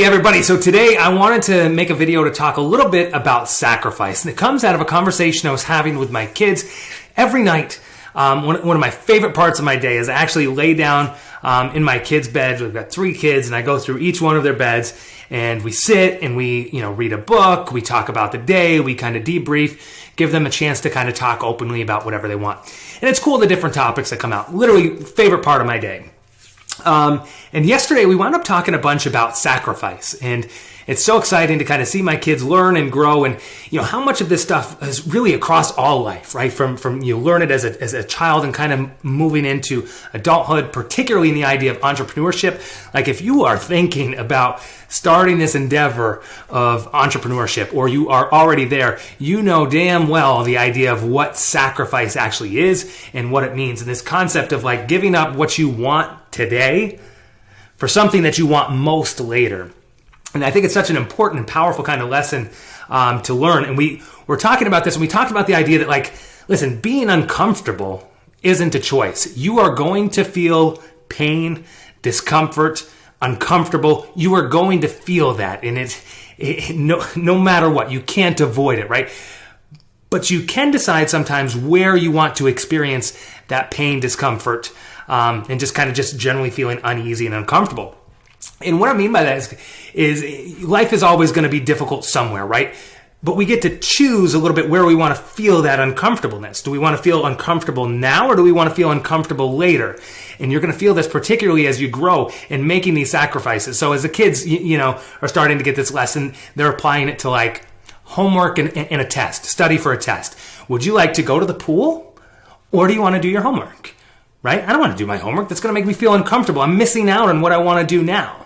everybody. So today I wanted to make a video to talk a little bit about sacrifice. And it comes out of a conversation I was having with my kids every night. One of my favorite parts of my day is I actually lay down in my kids' beds. We've got 3 kids, and I go through each one of their beds, and we sit and we, read a book. We talk about the day. We kind of debrief, give them a chance to kind of talk openly about whatever they want. And it's cool, the different topics that come out. Literally, favorite part of my day. And yesterday we wound up talking a bunch about sacrifice, and it's so exciting to kind of see my kids learn and grow, and how much of this stuff is really across all life, right? From you learn it as a child and kind of moving into adulthood, particularly in the idea of entrepreneurship. Like if you are thinking about starting this endeavor of entrepreneurship, or you are already there, you know damn well the idea of what sacrifice actually is and what it means. And this concept of like giving up what you want today for something that you want most later. And I think it's such an important and powerful kind of lesson to learn. And we're talking about this, and we talked about the idea that, listen, being uncomfortable isn't a choice. You are going to feel pain, discomfort, uncomfortable. You are going to feel that. And no matter what, you can't avoid it, right? But you can decide sometimes where you want to experience that pain, discomfort, and just generally feeling uneasy and uncomfortable. And what I mean by that is life is always going to be difficult somewhere, right? But we get to choose a little bit where we want to feel that uncomfortableness. Do we want to feel uncomfortable now, or do we want to feel uncomfortable later? And you're going to feel this particularly as you grow and making these sacrifices. So as the kids, are starting to get this lesson, they're applying it to homework and a test, study for a test. Would you like to go to the pool, or do you want to do your homework? Right? I don't want to do my homework. That's going to make me feel uncomfortable. I'm missing out on what I want to do now.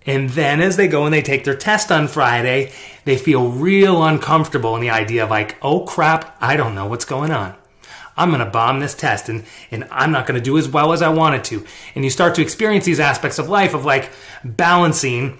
And then as they go and they take their test on Friday, they feel real uncomfortable in the idea of oh crap, I don't know what's going on. I'm going to bomb this test, and I'm not going to do as well as I wanted to. And you start to experience these aspects of life of balancing.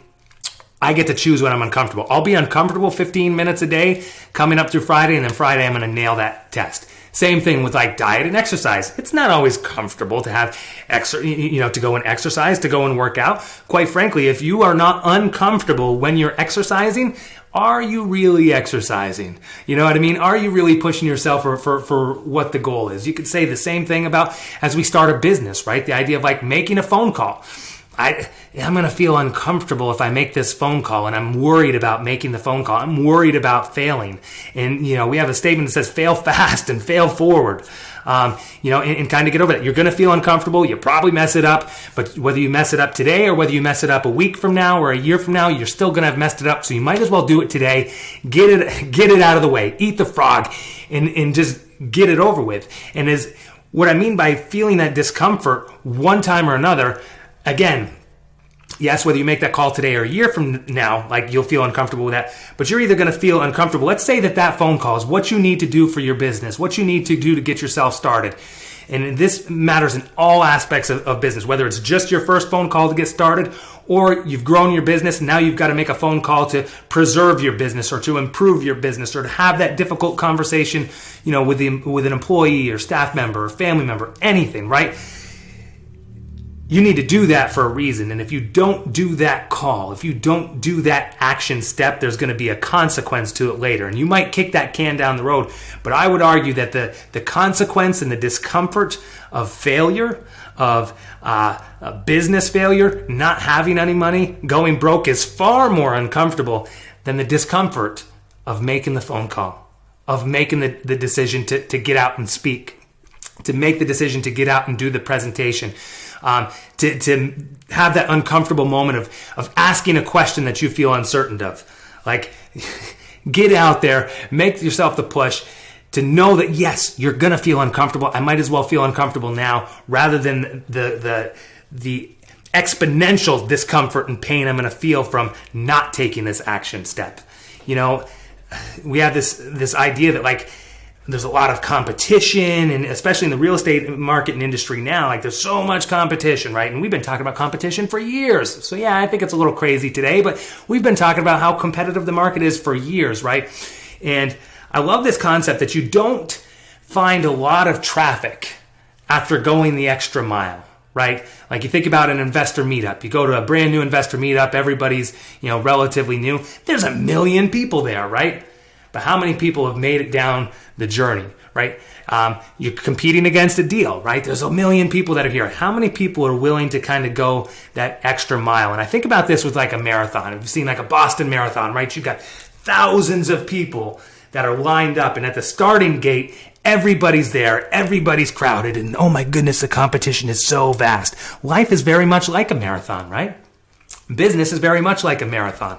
I get to choose when I'm uncomfortable. I'll be uncomfortable 15 minutes a day coming up through Friday, and then Friday I'm going to nail that test. Same thing with diet and exercise. It's not always comfortable to have to go and exercise, to go and work out. Quite frankly, if you are not uncomfortable when you're exercising, are you really exercising? You know what I mean? Are you really pushing yourself for what the goal is? You could say the same thing about as we start a business, right? The idea of making a phone call. I'm going to feel uncomfortable if I make this phone call, and I'm worried about making the phone call. I'm worried about failing. And, we have a statement that says fail fast and fail forward, and kind of get over it. You're going to feel uncomfortable. You probably mess it up, but whether you mess it up today or whether you mess it up a week from now or a year from now, you're still going to have messed it up. So you might as well do it today. Get it out of the way. Eat the frog and just get it over with. And what I mean by feeling that discomfort one time or another, again, yes, whether you make that call today or a year from now, you'll feel uncomfortable with that, but you're either going to feel uncomfortable. Let's say that phone call is what you need to do for your business, what you need to do to get yourself started. And this matters in all aspects of business, whether it's just your first phone call to get started, or you've grown your business and now you've got to make a phone call to preserve your business or to improve your business or to have that difficult conversation, with an employee or staff member or family member, anything, right? You need to do that for a reason. And if you don't do that call, if you don't do that action step, there's going to be a consequence to it later. And you might kick that can down the road. But I would argue that the consequence and the discomfort of failure, of a business failure, not having any money, going broke is far more uncomfortable than the discomfort of making the phone call, of making the decision to get out and speak, to make the decision to get out and do the presentation. To have that uncomfortable moment of asking a question that you feel uncertain of. Get out there, make yourself the push to know that, yes, you're going to feel uncomfortable. I might as well feel uncomfortable now rather than the exponential discomfort and pain I'm going to feel from not taking this action step. We have this idea that there's a lot of competition, and especially in the real estate market and industry now, there's so much competition, right? And we've been talking about competition for years. So yeah, I think it's a little crazy today, but we've been talking about how competitive the market is for years, right? And I love this concept that you don't find a lot of traffic after going the extra mile, right? Like you think about an investor meetup. You go to a brand new investor meetup. Everybody's, relatively new. There's 1 million people there, right? But how many people have made it down the journey, right? You're competing against a deal, right? There's 1 million people that are here. How many people are willing to kind of go that extra mile? And I think about this with like a marathon. If you've seen like a Boston Marathon, right? You've got thousands of people that are lined up, and at the starting gate, everybody's there, everybody's crowded, and oh my goodness, the competition is so vast. Life is very much like a marathon, right? Business is very much like a marathon.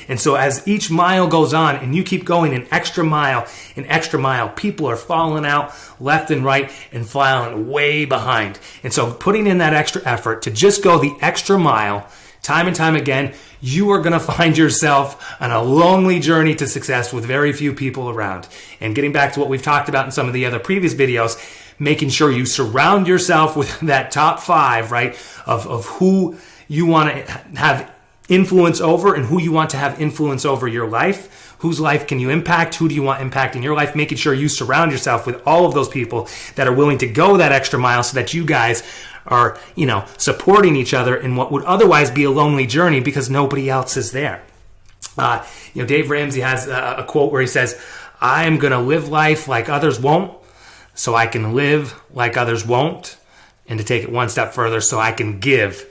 And so as each mile goes on and you keep going an extra mile, people are falling out left and right and falling way behind. And so putting in that extra effort to just go the extra mile, time and time again, you are going to find yourself on a lonely journey to success with very few people around. And getting back to what we've talked about in some of the other previous videos, making sure you surround yourself with that top 5, right, of who you want to have influence over and who you want to have influence over your life. Whose life can you impact? Who do you want impacting your life? Making sure you surround yourself with all of those people that are willing to go that extra mile so that you guys are, supporting each other in what would otherwise be a lonely journey because nobody else is there. Dave Ramsey has a quote where he says, "I'm going to live life like others won't, so I can live like others won't, and to take it one step further, so I can give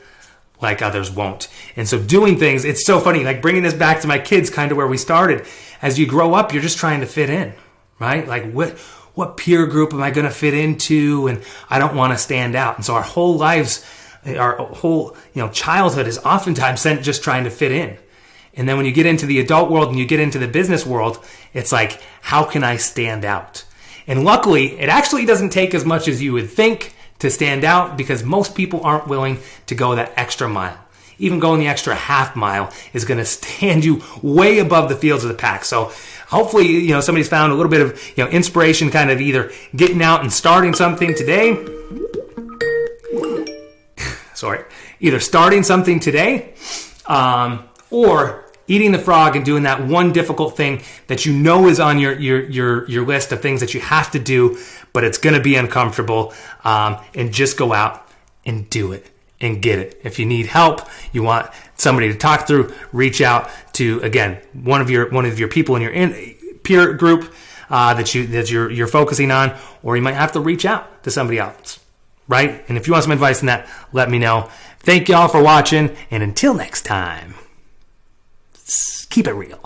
like others won't." And so doing things, it's so funny, like bringing this back to my kids, kind of where we started. As you grow up, you're just trying to fit in, right? Like what peer group am I going to fit into? And I don't want to stand out. And so our whole lives, our whole, childhood is oftentimes spent just trying to fit in. And then when you get into the adult world and you get into the business world, it's like, how can I stand out? And luckily, it actually doesn't take as much as you would think to stand out, because most people aren't willing to go that extra mile. Even going the extra half mile is going to stand you way above the fields of the pack. So hopefully, somebody's found a little bit of, inspiration, kind of either getting out and starting something today. Either starting something today, or eating the frog and doing that one difficult thing that is on your list of things that you have to do, but it's going to be uncomfortable, and just go out and do it and get it. If you need help, you want somebody to talk through, reach out to, again, one of your people in your peer group that you're focusing on, or you might have to reach out to somebody else, right? And if you want some advice on that, let me know. Thank y'all for watching, and until next time, keep it real.